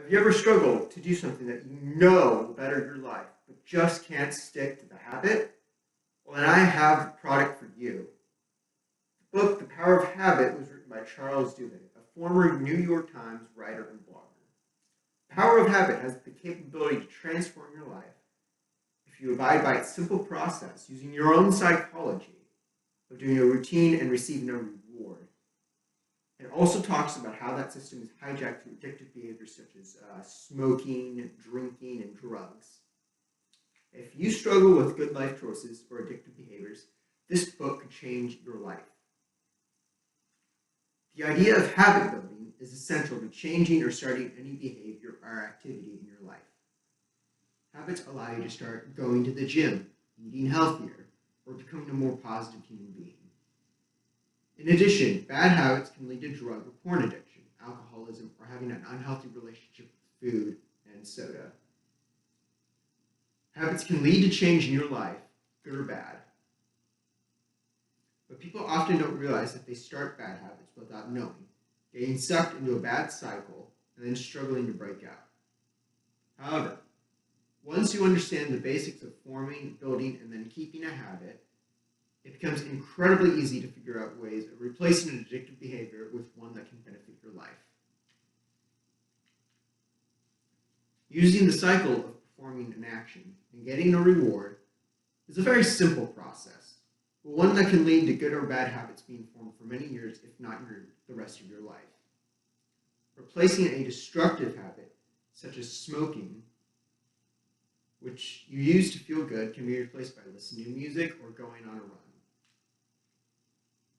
Have you ever struggled to do something that you know will better your life, but just can't stick to the habit? Well, then I have the product for you. The book, The Power of Habit, was written by Charles Duhigg, a former New York Times writer and blogger. The Power of Habit has the capability to transform your life if you abide by its simple process using your own psychology of doing a routine and receiving a reward. It also talks about how that system is hijacked through addictive behaviors such as smoking, drinking, and drugs. If you struggle with good life choices or addictive behaviors, this book could change your life. The idea of habit building is essential to changing or starting any behavior or activity in your life. Habits allow you to start going to the gym, eating healthier, or becoming a more positive human being. In addition, bad habits can lead to drug or porn addiction, alcoholism, or having an unhealthy relationship with food and soda. Habits can lead to change in your life, good or bad. But people often don't realize that they start bad habits without knowing, getting sucked into a bad cycle, and then struggling to break out. However, once you understand the basics of forming, building, and then keeping a habit, it becomes incredibly easy to figure out ways of replacing an addictive behavior with one that can benefit your life. Using the cycle of performing an action and getting a reward is a very simple process, but one that can lead to good or bad habits being formed for many years, if not the rest of your life. Replacing a destructive habit, such as smoking, which you use to feel good, can be replaced by listening to music or going on a run.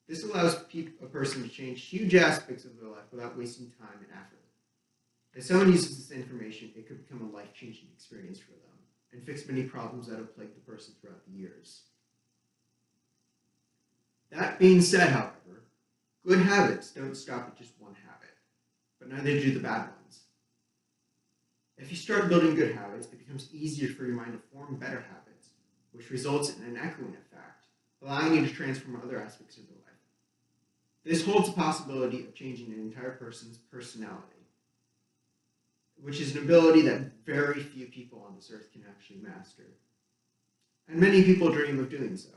This allows a person to change huge aspects of their life without wasting time and effort. If someone uses this information, it could become a life-changing experience for them and fix many problems that have plagued the person throughout the years. That being said, however, good habits don't stop at just one habit, but neither do the bad ones. If you start building good habits, it becomes easier for your mind to form better habits, which results in an echoing effect, allowing you to transform other aspects of your life. This holds the possibility of changing an entire person's personality, which is an ability that very few people on this earth can actually master. And many people dream of doing so.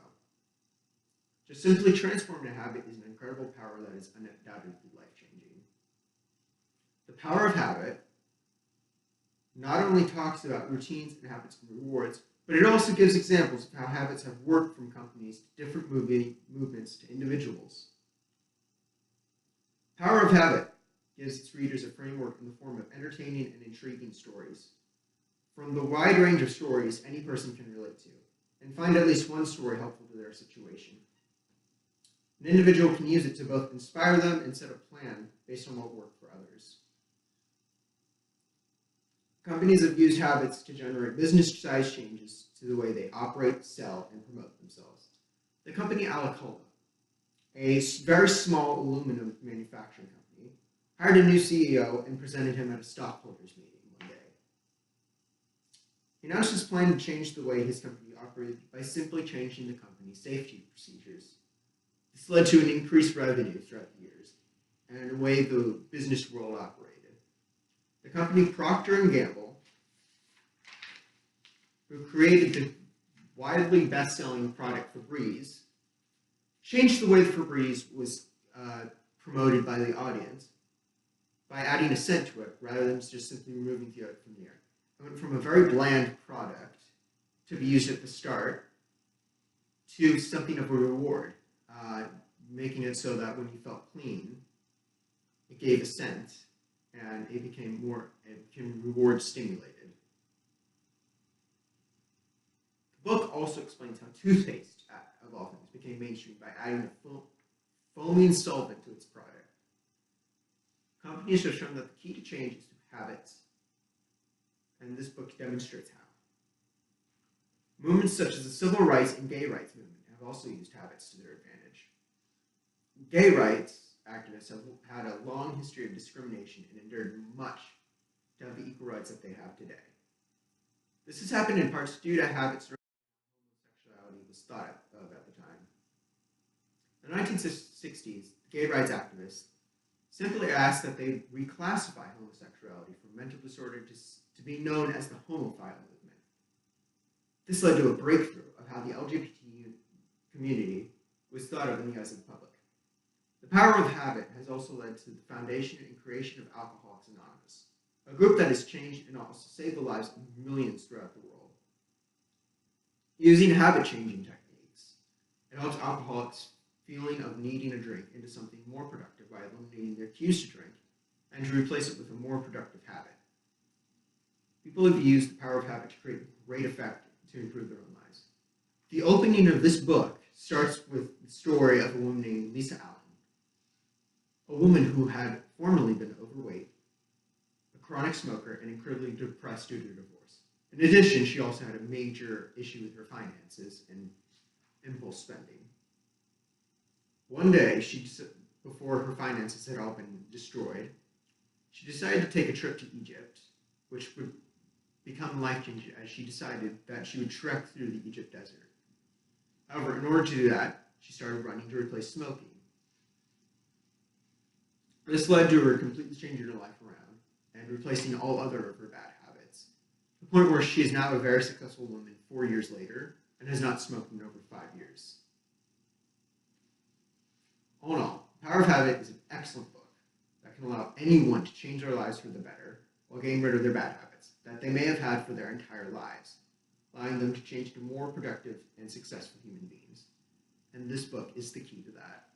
To simply transform a habit is an incredible power that is undoubtedly life-changing. The Power of Habit not only talks about routines and habits and rewards, but it also gives examples of how habits have worked from companies to different movements to individuals. Power of Habit gives its readers a framework in the form of entertaining and intriguing stories. From the wide range of stories any person can relate to, and find at least one story helpful to their situation. An individual can use it to both inspire them and set a plan based on what worked for others. Companies have used habits to generate business-size changes to the way they operate, sell, and promote themselves. The company Alcoa, a very small aluminum manufacturing company, hired a new CEO and presented him at a stockholders meeting one day. He announced his plan to change the way his company operated by simply changing the company's safety procedures. This led to an increased revenue throughout the years and the way the business world operated. The company Procter & Gamble, who created the widely best-selling product Febreze, changed the way Febreze was promoted by the audience by adding a scent to it rather than just simply removing the odor from the air. It went from a very bland product to be used at the start to something of a reward, making it so that when you felt clean, it gave a scent and it became reward stimulated. The book also explains how toothpaste, of all things, became mainstream by adding a foaming solvent to its product. Companies have shown that the key to change is through habits, and this book demonstrates how. Movements such as the civil rights and gay rights movement have also used habits to their advantage. Gay rights activists have had a long history of discrimination and endured much to have the equal rights that they have today. This has happened in parts due to habits around how homosexuality was thought of at the time. In the 1960s, gay rights activists simply asked that they reclassify homosexuality from mental disorder to be known as the homophile movement. This led to a breakthrough of how the LGBT community was thought of in the eyes of the public. The power of habit has also led to the foundation and creation of Alcoholics Anonymous, a group that has changed and also saved the lives of millions throughout the world. Using habit-changing techniques, it helps alcoholics' feeling of needing a drink into something more productive by eliminating their cues to drink and to replace it with a more productive habit. People have used the power of habit to create great effect to improve their own lives. The opening of this book starts with the story of a woman named Lisa Allen, a woman who had formerly been overweight, a chronic smoker, and incredibly depressed due to divorce. In addition, she also had a major issue with her finances and impulse spending. One day, before her finances had all been destroyed, she decided to take a trip to Egypt, which would become life-changing as she decided that she would trek through the Egypt desert. However, in order to do that, she started running to replace smoking. This led to her completely changing her life around and replacing all other of her bad habits, to the point where she is now a very successful woman 4 years later and has not smoked in over 5 years. All in all, The Power of Habit is an excellent book that can allow anyone to change their lives for the better while getting rid of their bad habits that they may have had for their entire lives, allowing them to change to more productive and successful human beings. And this book is the key to that.